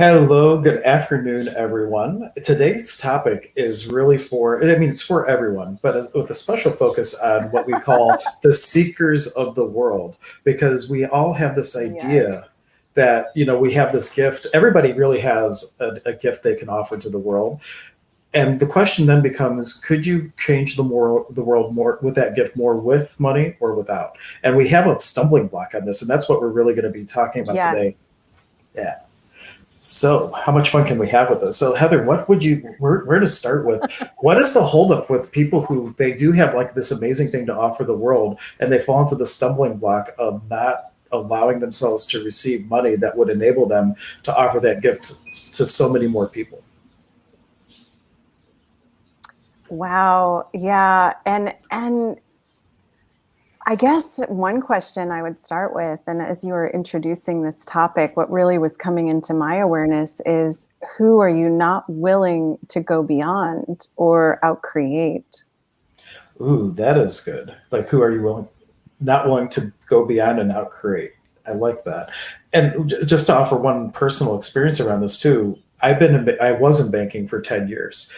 Hello, good afternoon, everyone. Today's topic is really it's for everyone, but with a special focus on what we call the seekers of the world, because we all have this Yes. idea that, we have this gift. Everybody really has a gift they can offer to the world. And the question then becomes, could you change the world more with that gift, more with money or without? And we have a stumbling block on this, and that's what we're really going to be talking about Yes. today. Yeah. So, how much fun can we have with this? So, Heather, where to start with? What is the holdup with people who they do have like this amazing thing to offer the world, and they fall into the stumbling block of not allowing themselves to receive money that would enable them to offer that gift to so many more people? Wow. Yeah. And I guess one question I would start with, and as you were introducing this topic, what really was coming into my awareness is who are you not willing to go beyond or outcreate? Ooh, that is good. Like, who are you not willing to go beyond and outcreate? I like that. And just to offer one personal experience around this too, I was in banking for 10 years.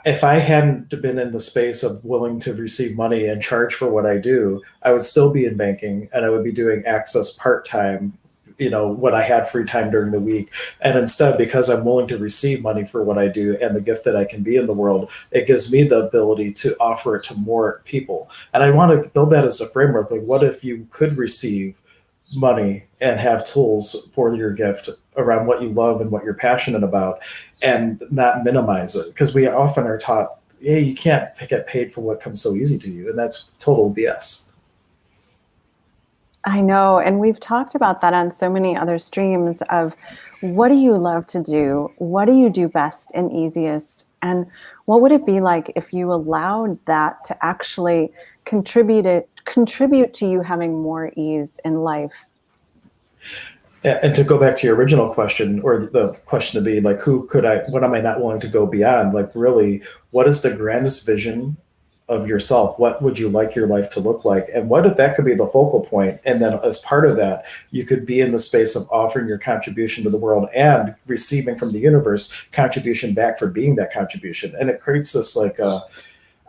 If I hadn't been in the space of willing to receive money and charge for what I do, I would still be in banking and I would be doing access part time, when I had free time during the week. And instead, because I'm willing to receive money for what I do and the gift that I can be in the world, it gives me the ability to offer it to more people. And I want to build that as a framework. Like, what if you could receive money and have tools for your gift around what you love and what you're passionate about and not minimize it, because we often are taught, yeah, you can't get paid for what comes so easy to you, and that's total BS. I know. And we've talked about that on so many other streams of what do you love to do? What do you do best and easiest? And what would it be like if you allowed that to actually contribute to you having more ease in life? And to go back to your original question, or the question to be like, what am I not willing to go beyond? Like, really, what is the grandest vision of yourself? What would you like your life to look like? And what if that could be the focal point? And then as part of that, you could be in the space of offering your contribution to the world and receiving from the universe contribution back for being that contribution. And it creates this like,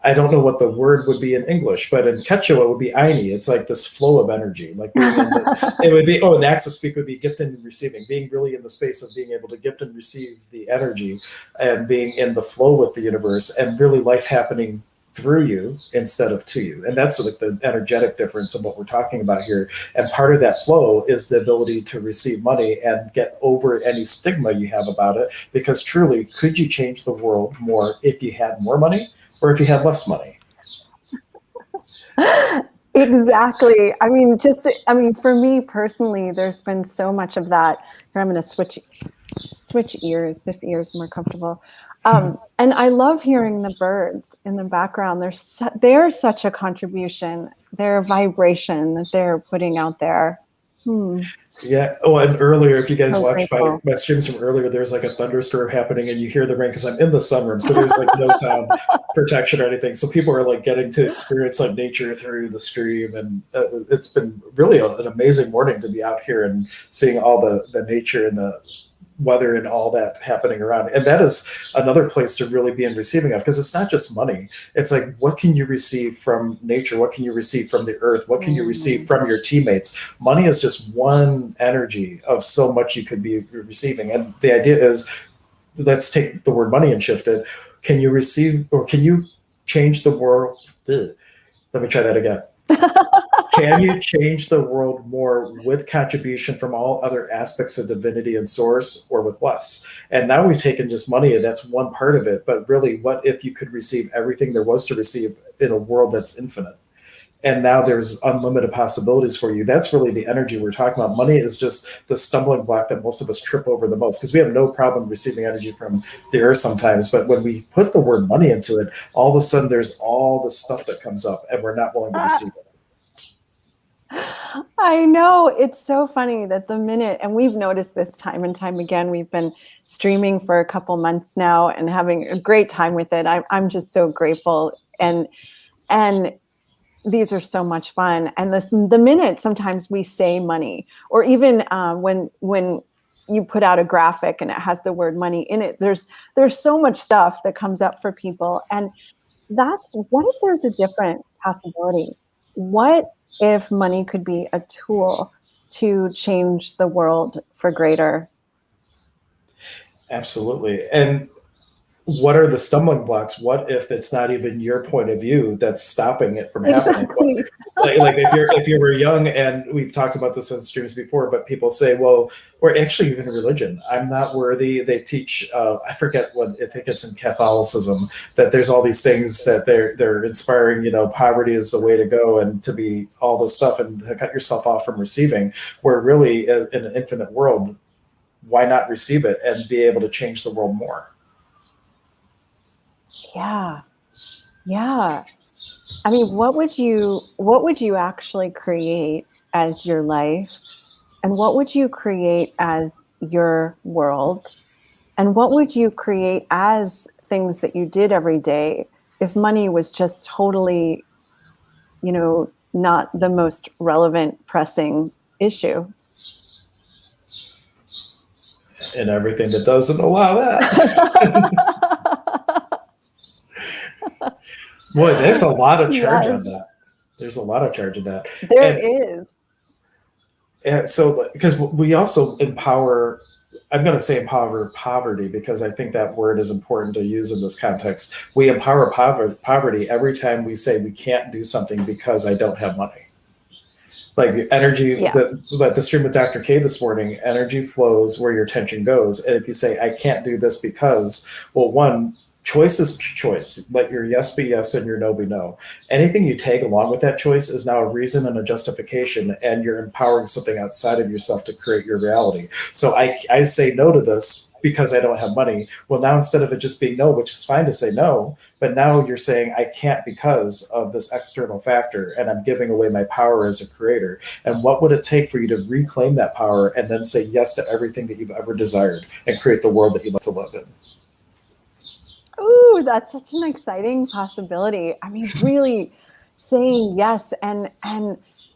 I don't know what the word would be in English, but in Quechua it would be Aini. It's like this flow of energy, like being in it would be, an access speak would be gifting and receiving, being really in the space of being able to gift and receive the energy and being in the flow with the universe and really life happening through you instead of to you. And that's like the energetic difference of what we're talking about here. And part of that flow is the ability to receive money and get over any stigma you have about it. Because truly, could you change the world more if you had more money or if you had less money? Exactly. I mean, for me personally, there's been so much of that. Here, I'm going to switch ears. This ear is more comfortable. And I love hearing the birds in the background. They're such a contribution. They're a vibration that they're putting out there. Yeah. Oh, and earlier, if you guys So watched grateful. my streams from earlier, there's like a thunderstorm happening and you hear the rain because I'm in the sunroom. So there's like no sound protection or anything. So people are like getting to experience like nature through the stream. And it's been really an amazing morning to be out here and seeing all the nature and the weather and all that happening around. And that is another place to really be in receiving of, because it's not just money. It's like, what can you receive from nature? What can you receive from the earth? What can you receive from your teammates? Money is just one energy of so much you could be receiving. And the idea is, let's take the word money and shift it. Can you receive, or can you change the world? Ugh. Let me try that again. Can you change the world more with contribution from all other aspects of divinity and source, or with less? And now we've taken just money, and that's one part of it. But really, what if you could receive everything there was to receive in a world that's infinite? And now there's unlimited possibilities for you. That's really the energy we're talking about. Money is just the stumbling block that most of us trip over the most, because we have no problem receiving energy from the earth sometimes. But when we put the word money into it, all of a sudden there's all the stuff that comes up and we're not willing to receive it. I know. It's so funny that the minute, and we've noticed this time and time again, we've been streaming for a couple months now and having a great time with it. I'm just so grateful. And these are so much fun. And the minute sometimes we say money, or even when you put out a graphic and it has the word money in it. There's so much stuff that comes up for people. And that's, what if there's a different possibility? What if money could be a tool to change the world for greater? Absolutely. And what are the stumbling blocks? What if it's not even your point of view that's stopping it from happening? Exactly. Like if you were young, and we've talked about this on streams before, but people say, well, or actually even religion, I'm not worthy. They teach, I forget what, I think it's in Catholicism, that there's all these things that they're inspiring, poverty is the way to go, and to be all this stuff, and to cut yourself off from receiving, where really in an infinite world, why not receive it and be able to change the world more? Yeah. Yeah. I mean, what would you actually create as your life? And what would you create as your world? And what would you create as things that you did every day if money was just totally, not the most relevant, pressing issue? And everything that doesn't allow that. Boy, there's a lot of charge on that. There's a lot of charge in that. There is. And so, because we also empower, I'm going to say empower poverty, because I think that word is important to use in this context. We empower poverty every time we say we can't do something because I don't have money. Like energy, the stream with Dr. K this morning, energy flows where your attention goes. And if you say, I can't do this because, well, one, choice is choice. Let your yes be yes and your no be no. Anything you tag along with that choice is now a reason and a justification, and you're empowering something outside of yourself to create your reality. So I say no to this because I don't have money. Well, now instead of it just being no, which is fine to say no, but now you're saying I can't because of this external factor, and I'm giving away my power as a creator. And what would it take for you to reclaim that power and then say yes to everything that you've ever desired and create the world that you'd like to live in? Ooh, that's such an exciting possibility. I mean, really saying yes, and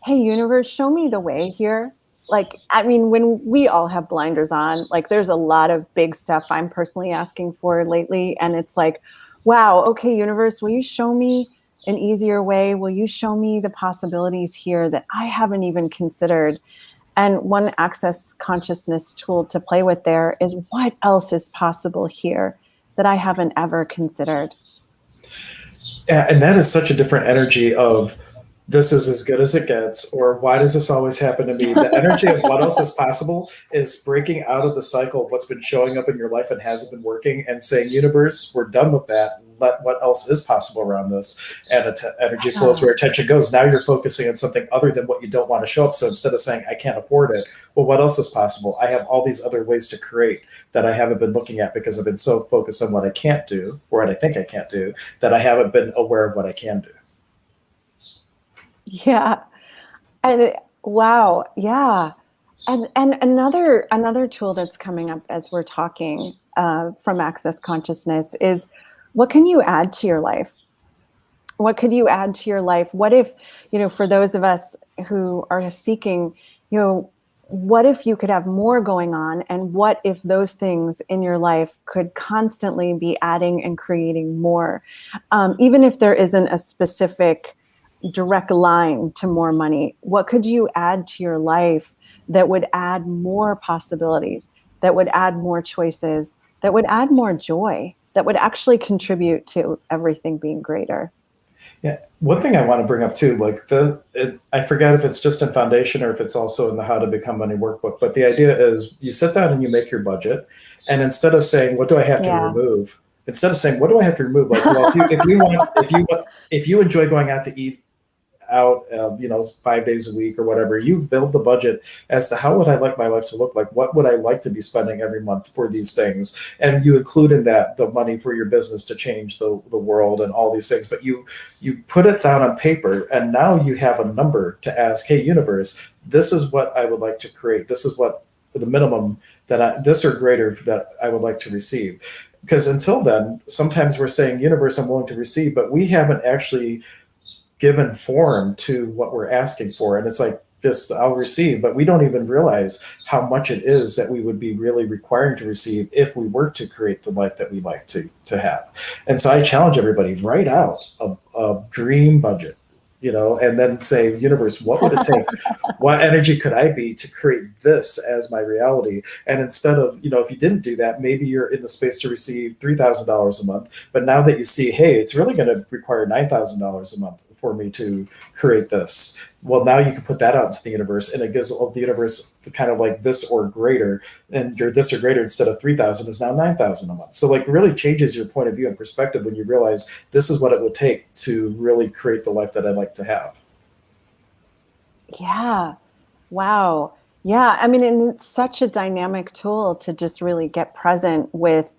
hey, universe, show me the way here. Like, I mean, when we all have blinders on, like there's a lot of big stuff I'm personally asking for lately. And it's like, wow, okay, universe, will you show me an easier way? Will you show me the possibilities here that I haven't even considered? And one access consciousness tool to play with there is, what else is possible here that I haven't ever considered? And that is such a different energy of, this is as good as it gets, or why does this always happen to me? The energy of what else is possible is breaking out of the cycle of what's been showing up in your life and hasn't been working, and saying, universe, we're done with that. Let what else is possible around this. And energy flows where attention goes. Now you're focusing on something other than what you don't want to show up. So instead of saying, I can't afford it, well, what else is possible? I have all these other ways to create that I haven't been looking at, because I've been so focused on what I can't do, or what I think I can't do, that I haven't been aware of what I can do. Yeah. And wow. Yeah. And another tool that's coming up as we're talking from Access Consciousness is, what can you add to your life? What could you add to your life? What if, for those of us who are seeking, what if you could have more going on? And what if those things in your life could constantly be adding and creating more? Even if there isn't a specific direct line to more money, what could you add to your life that would add more possibilities, that would add more choices, that would add more joy, that would actually contribute to everything being greater? Yeah. One thing I want to bring up too, like I forget if it's just in Foundation or if it's also in the How to Become Money workbook, but the idea is you sit down and you make your budget, and instead of saying, what do I have to remove? Instead of saying, what do I have to remove? Like, well, if you enjoy going out to eat out, 5 days a week or whatever, you build the budget as to, how would I like my life to look like? What would I like to be spending every month for these things? And you include in that the money for your business to change the world and all these things. But you put it down on paper, and now you have a number to ask, hey, universe, this is what I would like to create. This is what the minimum this or greater that I would like to receive. Because until then, sometimes we're saying, universe, I'm willing to receive, but we haven't actually given form to what we're asking for. And it's like, just I'll receive, but we don't even realize how much it is that we would be really requiring to receive if we were to create the life that we like to have. And so I challenge everybody, write out a dream budget, and then say, universe, what would it take? What energy could I be to create this as my reality? And instead of, if you didn't do that, maybe you're in the space to receive $3,000 a month. But now that you see, hey, it's really going to require $9,000 a month for me to create this. Well, now you can put that out into the universe, and it gives the universe kind of like this or greater, and your this or greater instead of 3,000 is now 9,000 a month. So like really changes your point of view and perspective when you realize this is what it would take to really create the life that I'd like to have. Yeah. Wow. Yeah. I mean, and it's such a dynamic tool to just really get present with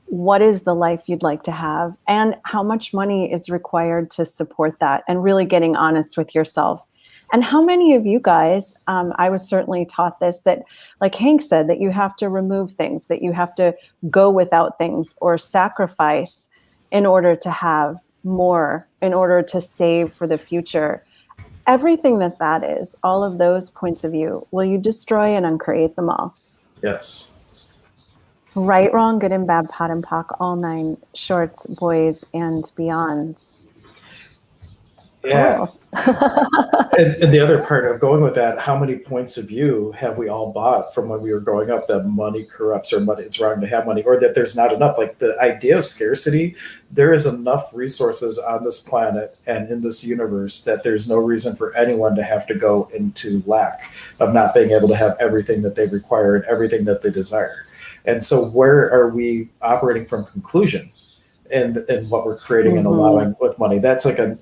what is the life you'd like to have and how much money is required to support that, and really getting honest with yourself. And how many of you guys, I was certainly taught this, that like Hank said, that you have to remove things, that you have to go without things or sacrifice in order to have more, in order to save for the future. Everything that is, all of those points of view, will you destroy and uncreate them all? Yes. Right, wrong, good and bad, pot and pock, all nine shorts, boys, and beyonds. Yeah. Cool. And the other part of going with that, how many points of view have we all bought from when we were growing up that money corrupts, or money, it's wrong to have money, or that there's not enough? Like the idea of scarcity, there is enough resources on this planet and in this universe that there's no reason for anyone to have to go into lack of not being able to have everything that they require and everything that they desire. And so where are we operating from conclusion? And what we're creating and allowing with money, that's like I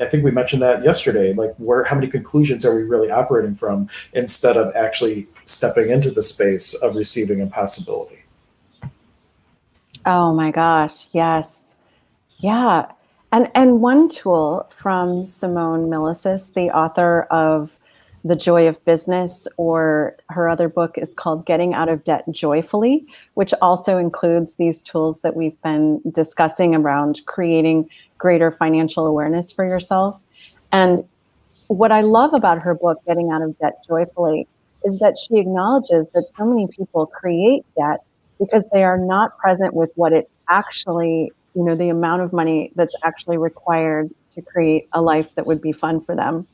think we mentioned that yesterday, like how many conclusions are we really operating from instead of actually stepping into the space of receiving and possibility? Oh my gosh, yes. Yeah. And one tool from Simone Milasas, the author of The Joy of Business, or her other book is called Getting Out of Debt Joyfully, which also includes these tools that we've been discussing around creating greater financial awareness for yourself. And what I love about her book, Getting Out of Debt Joyfully, is that she acknowledges that so many people create debt because they are not present with what it actually, the amount of money that's actually required to create a life that would be fun for them.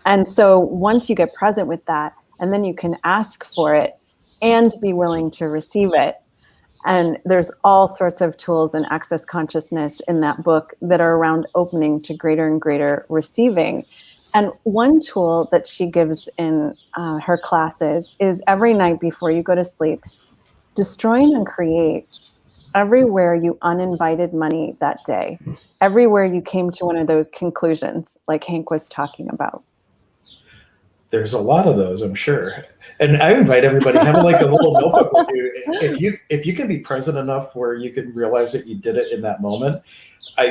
And so once you get present with that, and then you can ask for it and be willing to receive it. And there's all sorts of tools and access consciousness in that book that are around opening to greater and greater receiving. And one tool that she gives in her classes is every night before you go to sleep, destroy and create everywhere you uninvited money that day, everywhere you came to one of those conclusions like Hank was talking about. There's a lot of those, I'm sure. And I invite everybody, have like a little notebook with you. If you can be present enough where you can realize that you did it in that moment,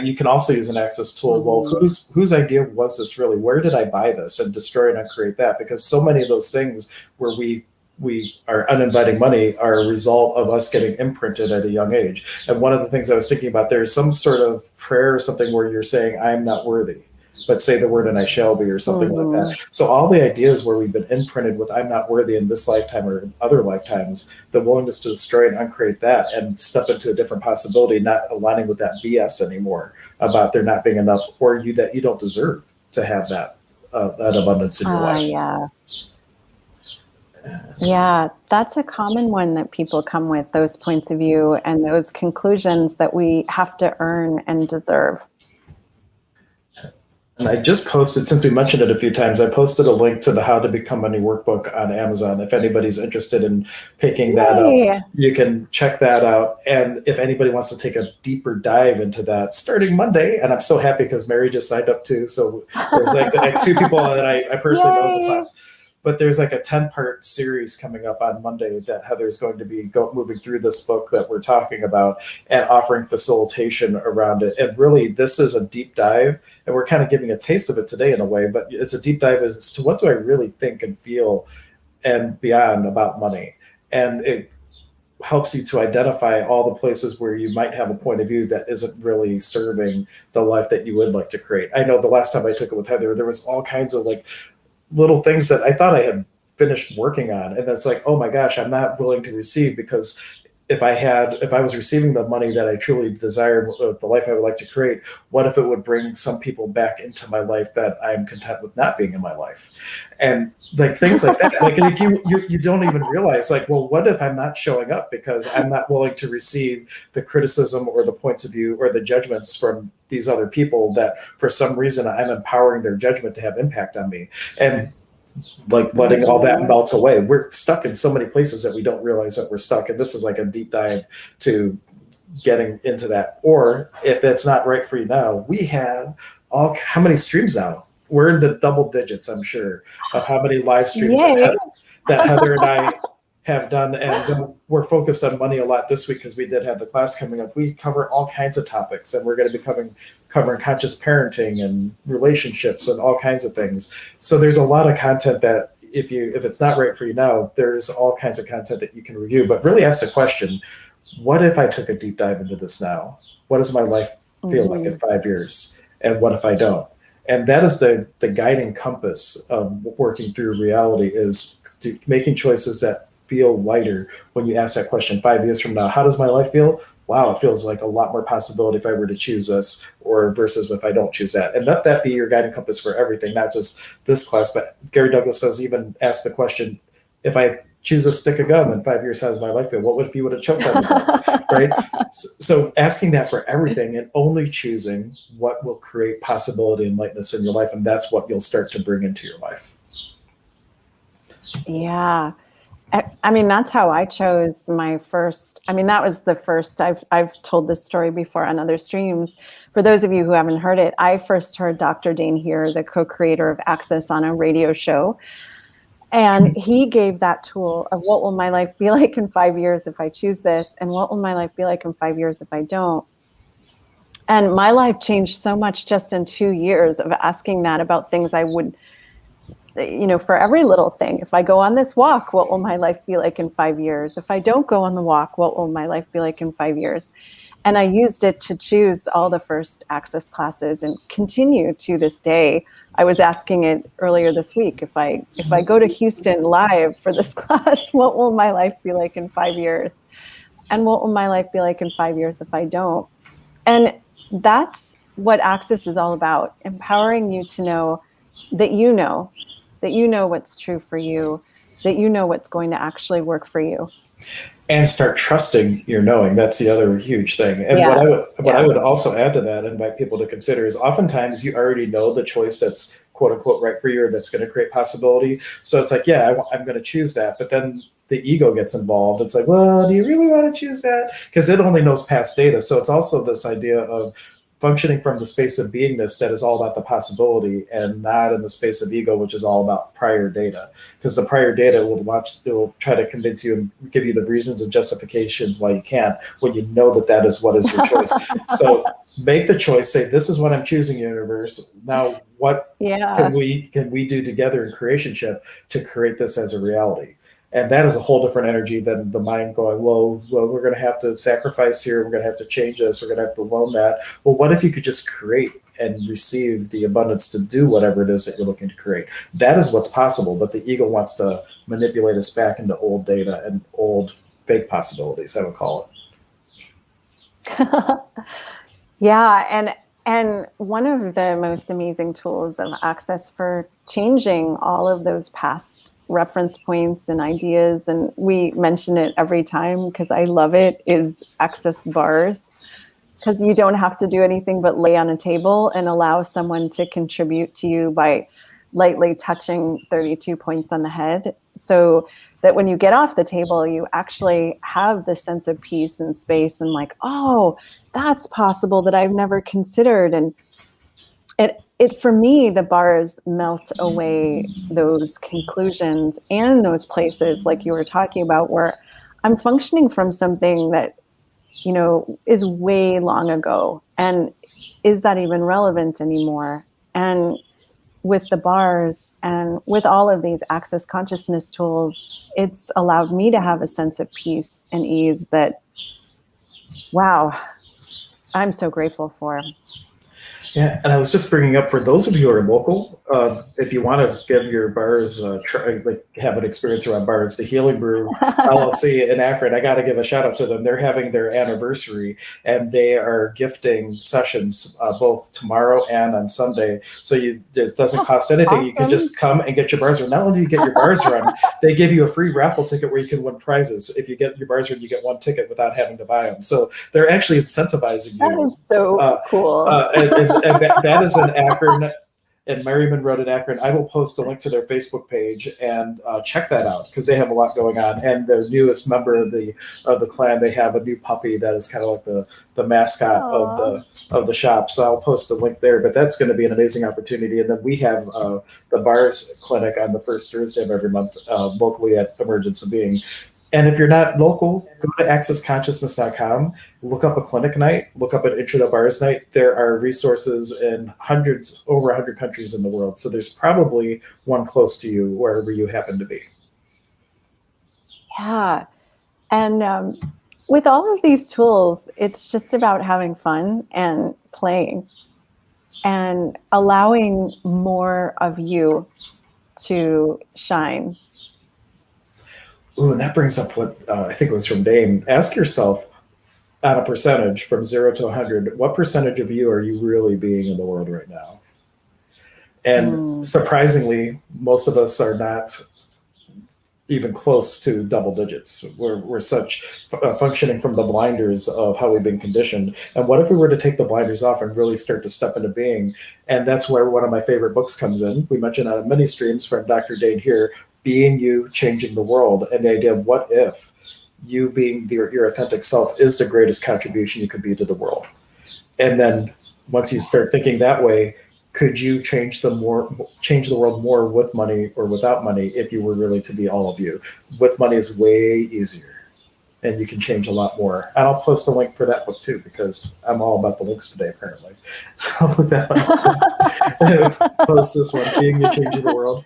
you can also use an access tool. Well, whose idea was this really? Where did I buy this? And destroy and uncreate that, because so many of those things where we are uninviting money are a result of us getting imprinted at a young age. And one of the things I was thinking about, there's some sort of prayer or something where you're saying, I'm not worthy, but say the word and I shall be, or something like that. So all the ideas where we've been imprinted with I'm not worthy in this lifetime or other lifetimes, the willingness to destroy and uncreate that and step into a different possibility, not aligning with that BS anymore about there not being enough, or that you don't deserve to have that abundance in your life. Yeah, that's a common one that people come with, those points of view and those conclusions that we have to earn and deserve. And I just posted, since we mentioned it a few times, I posted a link to the How to Become Money workbook on Amazon. If anybody's interested in picking that up, you can check that out. And if anybody wants to take a deeper dive into that, starting Monday, and I'm so happy because Mary just signed up too. So there's like two people that I personally know in the class. But there's like a 10-part series coming up on Monday that Heather's going to be moving through this book that we're talking about and offering facilitation around it. And really, this is a deep dive, and we're kind of giving a taste of it today in a way, but it's a deep dive as to what do I really think and feel and beyond about money. And it helps you to identify all the places where you might have a point of view that isn't really serving the life that you would like to create. I know the last time I took it with Heather, there was all kinds of like little things that I thought I had finished working on. And that's like, oh my gosh, I'm not willing to receive, because if I was receiving the money that I truly desired, the life I would like to create, what if it would bring some people back into my life that I'm content with not being in my life? And like things like that, like you don't even realize, like, well, what if I'm not showing up because I'm not willing to receive the criticism or the points of view or the judgments from these other people that for some reason I'm empowering their judgment to have impact on me. And like letting all that melt away. We're stuck in so many places that we don't realize that we're stuck. And this is like a deep dive to getting into that. Or if that's not right for you now, we have how many streams now? We're in the double digits, I'm sure, of how many live streams that Heather and I have done. And then we're focused on money a lot this week because we did have the class coming up. We cover all kinds of topics, and we're going to be covering conscious parenting and relationships and all kinds of things. So there's a lot of content that if it's not right for you now, there's all kinds of content that you can review. But really ask the question, what if I took a deep dive into this now? What does my life feel like in 5 years? And what if I don't? And that is the guiding compass of working through reality, is making choices that feel lighter when you ask that question 5 years from now. How does my life feel? Wow, it feels like a lot more possibility if I were to choose this, or versus if I don't choose that. And let that be your guiding compass for everything, not just this class. But Gary Douglas says, even ask the question, if I choose a stick of gum in 5 years, how does my life feel? What if you would have choked on the gum, right? So asking that for everything, and only choosing what will create possibility and lightness in your life. And that's what you'll start to bring into your life. Yeah. I mean, that's how I chose my first. I mean, that was the first. I've told this story before on other streams. For those of you who haven't heard it, I first heard Dr. Dain Heer, the co-creator of Access, on a radio show. And he gave that tool of what will my life be like in 5 years if I choose this? And what will my life be like in 5 years if I don't? And my life changed so much just in 2 years of asking that about things I would, for every little thing. If I go on this walk, what will my life be like in 5 years? If I don't go on the walk, what will my life be like in 5 years? And I used it to choose all the first Access classes, and continue to this day. I was asking it earlier this week. If I go to Houston live for this class, what will my life be like in 5 years? And what will my life be like in 5 years if I don't? And that's what Access is all about, empowering you to know that you know what's true for you, that you know what's going to actually work for you. And start trusting your knowing. That's the other huge thing. And what I would also add to that, and invite people to consider, is oftentimes you already know the choice that's quote unquote right for you, or that's going to create possibility. So it's like, yeah, I'm going to choose that. But then the ego gets involved. It's like, well, do you really want to choose that? Because it only knows past data. So it's also this idea of functioning from the space of beingness that is all about the possibility, and not in the space of ego, which is all about prior data. Because the prior data will try to convince you and give you the reasons and justifications why you can't, when you know that is what is your choice. So make the choice, say, this is what I'm choosing, universe. Now what can we do together in creationship to create this as a reality? And that is a whole different energy than the mind going, well, we're going to have to sacrifice here. We're going to have to change this. We're going to have to loan that. Well, what if you could just create and receive the abundance to do whatever it is that you're looking to create? That is what's possible. But the ego wants to manipulate us back into old data and old fake possibilities, I would call it. Yeah. And one of the most amazing tools of Access for changing all of those past reference points and ideas, and we mention it every time because I love it, is Access bars. Because you don't have to do anything but lay on a table and allow someone to contribute to you by lightly touching 32 points on the head, so that when you get off the table, you actually have this sense of peace and space, and like, oh, that's possible, that I've never considered. And it for me, the bars melt away those conclusions and those places, like you were talking about, where I'm functioning from something that, is way long ago. And is that even relevant anymore? And with the bars and with all of these Access consciousness tools, it's allowed me to have a sense of peace and ease that, wow, I'm so grateful for. Yeah, and I was just bringing up for those of you who are local, if you want to give your bars, like have an experience around bars, the Healing Brew LLC in Akron, I got to give a shout out to them. They're having their anniversary, and they are gifting sessions both tomorrow and on Sunday. So it doesn't cost anything. Awesome. You can just come and get your bars run. Not only do you get your bars run, they give you a free raffle ticket where you can win prizes. If you get your bars run, you get one ticket without having to buy them. So they're actually incentivizing you. That is so cool. And that is an Akron, and Merriman Road in Akron. I will post a link to their Facebook page and check that out because they have a lot going on. And their newest member of the clan, they have a new puppy that is kind of like the mascot of the shop. So I'll post a link there. But that's going to be an amazing opportunity. And then we have the bars clinic on the first Thursday of every month locally at Emergence of Being. And if you're not local, go to accessconsciousness.com, look up a clinic night, look up an Intro to Bars night. There are resources in over 100 countries in the world. So there's probably one close to you wherever you happen to be. Yeah. And with all of these tools, it's just about having fun and playing and allowing more of you to shine. Ooh, and that brings up what I think it was from Dain. Ask yourself on a percentage from 0 to 100, what percentage of you are you really being in the world right now? And surprisingly, most of us are not even close to double digits. We're such functioning from the blinders of how we've been conditioned. And what if we were to take the blinders off and really start to step into being? And that's where one of my favorite books comes in. We mentioned on many streams from Dr. Dain Heer, Being You, Changing the World, and the idea of what if you being your authentic self is the greatest contribution you could be to the world. And then once you start thinking that way, could you change the world more with money or without money if you were really to be all of you? With money is way easier, and you can change a lot more. And I'll post a link for that book too, because I'm all about the links today, apparently. So I'll put that one. Post this one, Being You, Changing the World.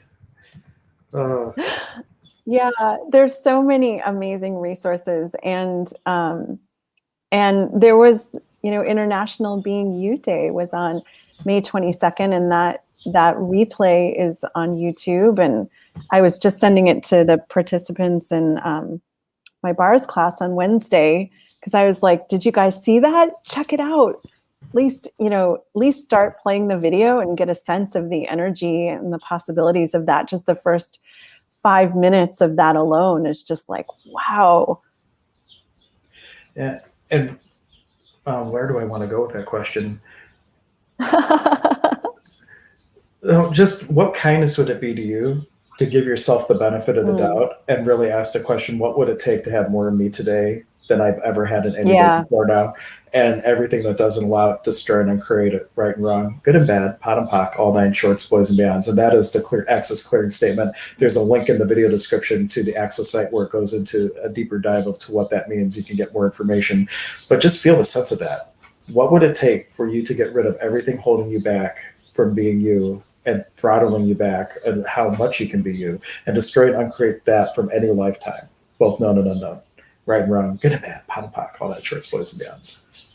Yeah, there's so many amazing resources, and there was, International Being You Day was on May 22nd, and that replay is on YouTube. And I was just sending it to the participants in my bars class on Wednesday because I was like, "Did you guys see that? Check it out. At least start playing the video and get a sense of the energy and the possibilities of that." Just the first 5 minutes of that alone is just like, wow. Yeah, and where do I want to go with that question? Just what kindness would it be to you to give yourself the benefit of the doubt and really ask the question, what would it take to have more of me today than I've ever had in any day before now? And everything that doesn't allow it, destroy and create it, right and wrong, good and bad, pot and pock, all nine shorts, boys and beyonds. And that is the access clearing statement. There's a link in the video description to the access site where it goes into a deeper dive of to what that means. You can get more information, but just feel the sense of that. What would it take for you to get rid of everything holding you back from being you and throttling you back, and how much you can be you, and destroy and uncreate that from any lifetime, both known and unknown, right and wrong, good and bad, pot and pock, all that shorts, boys and beyonds.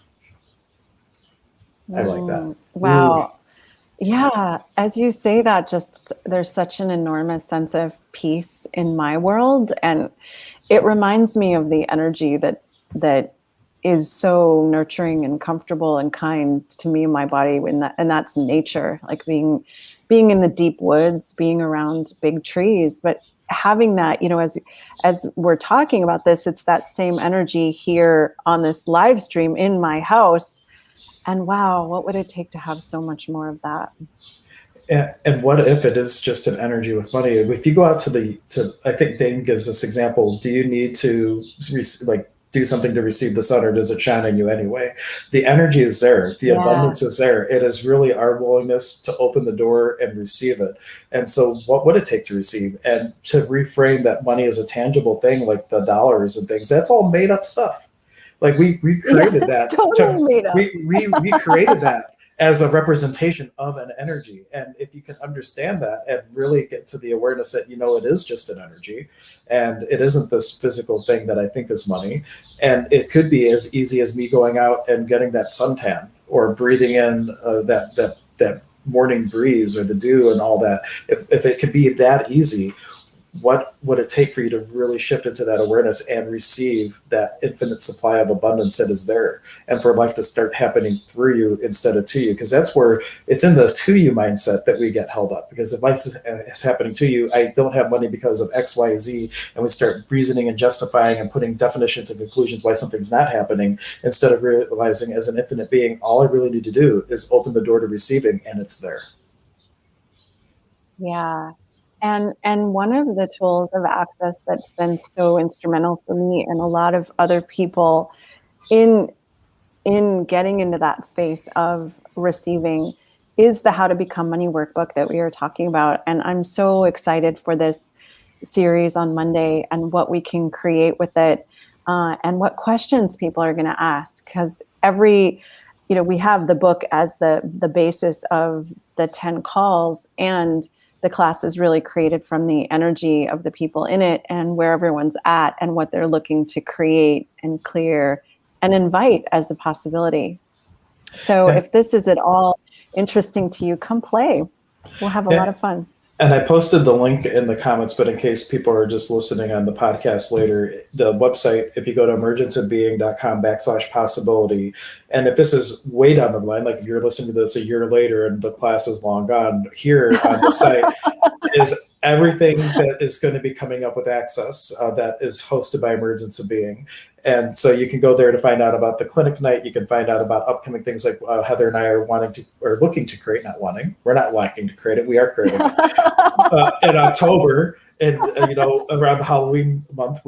I like that. Wow. Ooh. Yeah. As you say that, just there's such an enormous sense of peace in my world. And it reminds me of the energy that is so nurturing and comfortable and kind to me and my body, and that's nature, like being in the deep woods, being around big trees, but having that, as we're talking about this, it's that same energy here on this live stream in my house. And wow, what would it take to have so much more of that? And what if it is just an energy with money? If you go out to I think Dain gives this example, do you need to do something to receive the sun, or does it shine on you anyway? The energy is there. The abundance is there. It is really our willingness to open the door and receive it. And so what would it take to receive? And to reframe that money as a tangible thing, like the dollars and things, that's all made up stuff. Like we created that. Totally made up. We created that as a representation of an energy. And if you can understand that and really get to the awareness that, it is just an energy, and it isn't this physical thing that I think is money. And it could be as easy as me going out and getting that suntan or breathing in that morning breeze or the dew and all that, if it could be that easy, what would it take for you to really shift into that awareness and receive that infinite supply of abundance that is there, and for life to start happening through you instead of to you? Because that's where it's in the to you mindset that we get held up. Because if life is happening to you, I don't have money because of X, Y, Z, and we start reasoning and justifying and putting definitions and conclusions why something's not happening, instead of realizing as an infinite being, all I really need to do is open the door to receiving, and it's there. Yeah. And one of the tools of access that's been so instrumental for me and a lot of other people in getting into that space of receiving is the How to Become Money workbook that we are talking about. And I'm so excited for this series on Monday and what we can create with it, and what questions people are going to ask. Because we have the book as the basis of the 10 calls, and the class is really created from the energy of the people in it and where everyone's at and what they're looking to create and clear and invite as a possibility. So Yeah. if this is at all interesting to you, come play. We'll have a lot of fun. And I posted the link in the comments, but in case people are just listening on the podcast later, the website, if you go to emergenceofbeing.com/possibility, and if this is way down the line, like if you're listening to this a year later and the class is long gone, here on the site is everything that is going to be coming up with access, that is hosted by Emergence of Being. And so you can go there to find out about the clinic night. You can find out about upcoming things like Heather and I are looking to create, not wanting. We're not lacking to create it. We are creating it. In October, and around the Halloween month,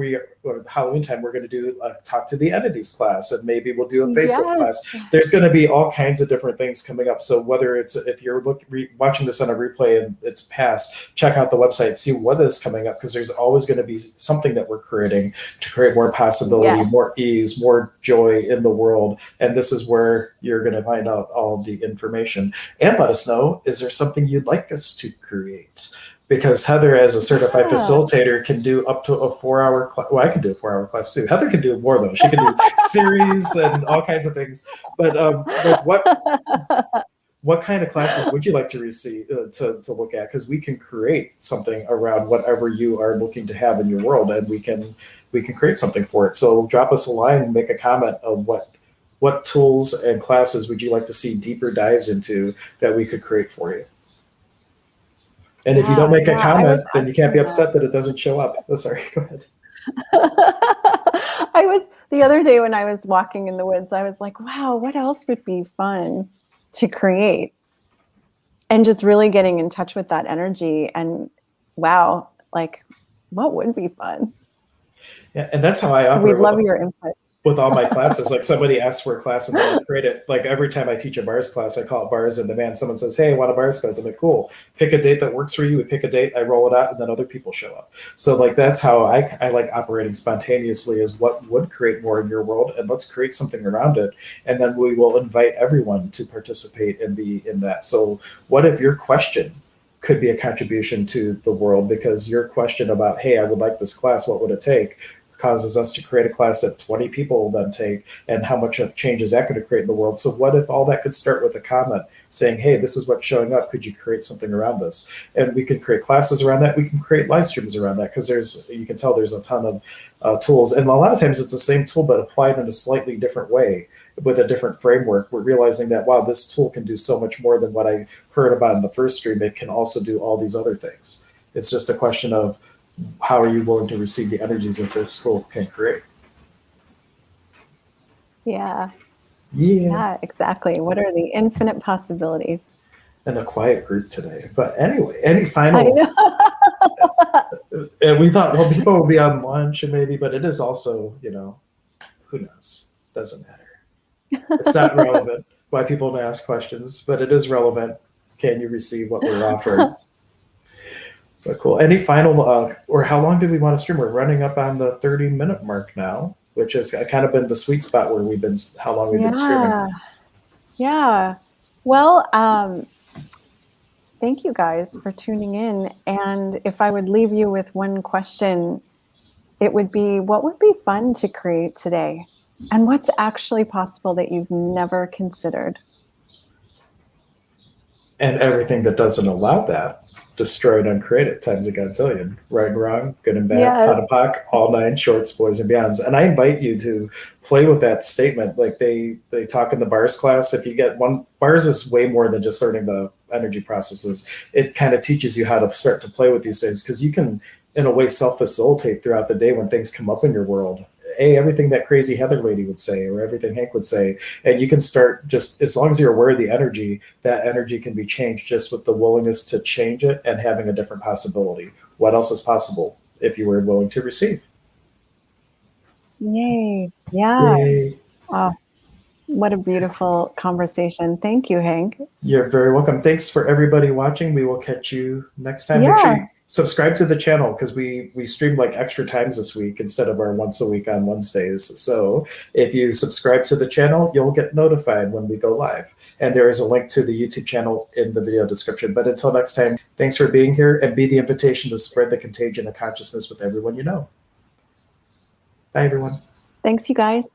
or the Halloween time, we're going to do Talk to the Entities class, and maybe we'll do a facelift class. There's going to be all kinds of different things coming up. So whether it's, if you're watching this on a replay and it's past, check out the website, see what is coming up, because there's always going to be something that we're creating to create more possibility, more ease, more joy in the world. And this is where you're going to find out all the information. And let us know, is there something you'd like us to create? Because Heather, as a certified facilitator, can do up to a 4-hour class. Well, I can do a 4-hour class too. Heather can do more, though. She can do series and all kinds of things. But what kind of classes would you like to receive, to look at? Because we can create something around whatever you are looking to have in your world, and we can create something for it. So drop us a line and make a comment of what tools and classes would you like to see deeper dives into that we could create for you. And if you don't make a comment, then you can't be upset that it doesn't show up. Oh, sorry, go ahead. The other day when I was walking in the woods, I was like, wow, what else would be fun to create? And just really getting in touch with that energy, and wow, like, what would be fun? Yeah, and that's how I operate. We'd love your input. With all my classes. Like, somebody asks for a class and then I create it. Like, every time I teach a bars class, I call it Bars in Demand. Someone says, hey, I want a bars class. I'm like, cool. Pick a date that works for you. We pick a date, I roll it out, and then other people show up. So like, that's how I like operating spontaneously, is what would create more in your world, and let's create something around it. And then we will invite everyone to participate and be in that. So what if your question could be a contribution to the world? Because your question about, hey, I would like this class, what would it take, causes us to create a class that 20 people will then take, and how much of change is that going to create in the world? So what if all that could start with a comment saying, hey, this is what's showing up, could you create something around this? And we can create classes around that. We can create live streams around that, because you can tell there's a ton of tools, and a lot of times it's the same tool but applied in a slightly different way with a different framework. We're realizing that, wow, this tool can do so much more than what I heard about in the first stream. It can also do all these other things. It's just a question of, how are you willing to receive the energies that this tool can create? Yeah, exactly. What are the infinite possibilities? And a quiet group today. But anyway, any final? And we thought, well, people will be on lunch and maybe, but it is also, who knows? Doesn't matter. It's not relevant why people don't ask questions, but it is relevant. Can you receive what we're offering? But cool. Any final, or how long do we want to stream? We're running up on the 30-minute mark now, which has kind of been the sweet spot where how long we've been streaming. Yeah. Well, thank you guys for tuning in. And if I would leave you with one question, it would be, what would be fun to create today? And what's actually possible that you've never considered? And everything that doesn't allow that, destroy and uncreate it times a godzillion. Right and wrong, good and bad, Yes. pot and pock, all nine shorts, boys and beyonds. And I invite you to play with that statement. Like they talk in the bars class. If you get one, bars is way more than just learning the energy processes. It kind of teaches you how to start to play with these things, because you can, in a way, self-facilitate throughout the day when things come up in your world. Everything that crazy Heather lady would say, or everything Hank would say, and you can start, just as long as you're aware of the energy, that energy can be changed just with the willingness to change it and having a different possibility. What else is possible if you were willing to receive? Yay. Yeah. Yay. Oh, what a beautiful conversation. Thank you, Hank. You're very welcome. Thanks for everybody watching. We will catch you next time. Make sure you subscribe to the channel, because we stream like extra times this week instead of our once a week on Wednesdays. So if you subscribe to the channel, you'll get notified when we go live. And there is a link to the YouTube channel in the video description. But until next time, thanks for being here, and be the invitation to spread the contagion of consciousness with everyone you know. Bye, everyone. Thanks, you guys.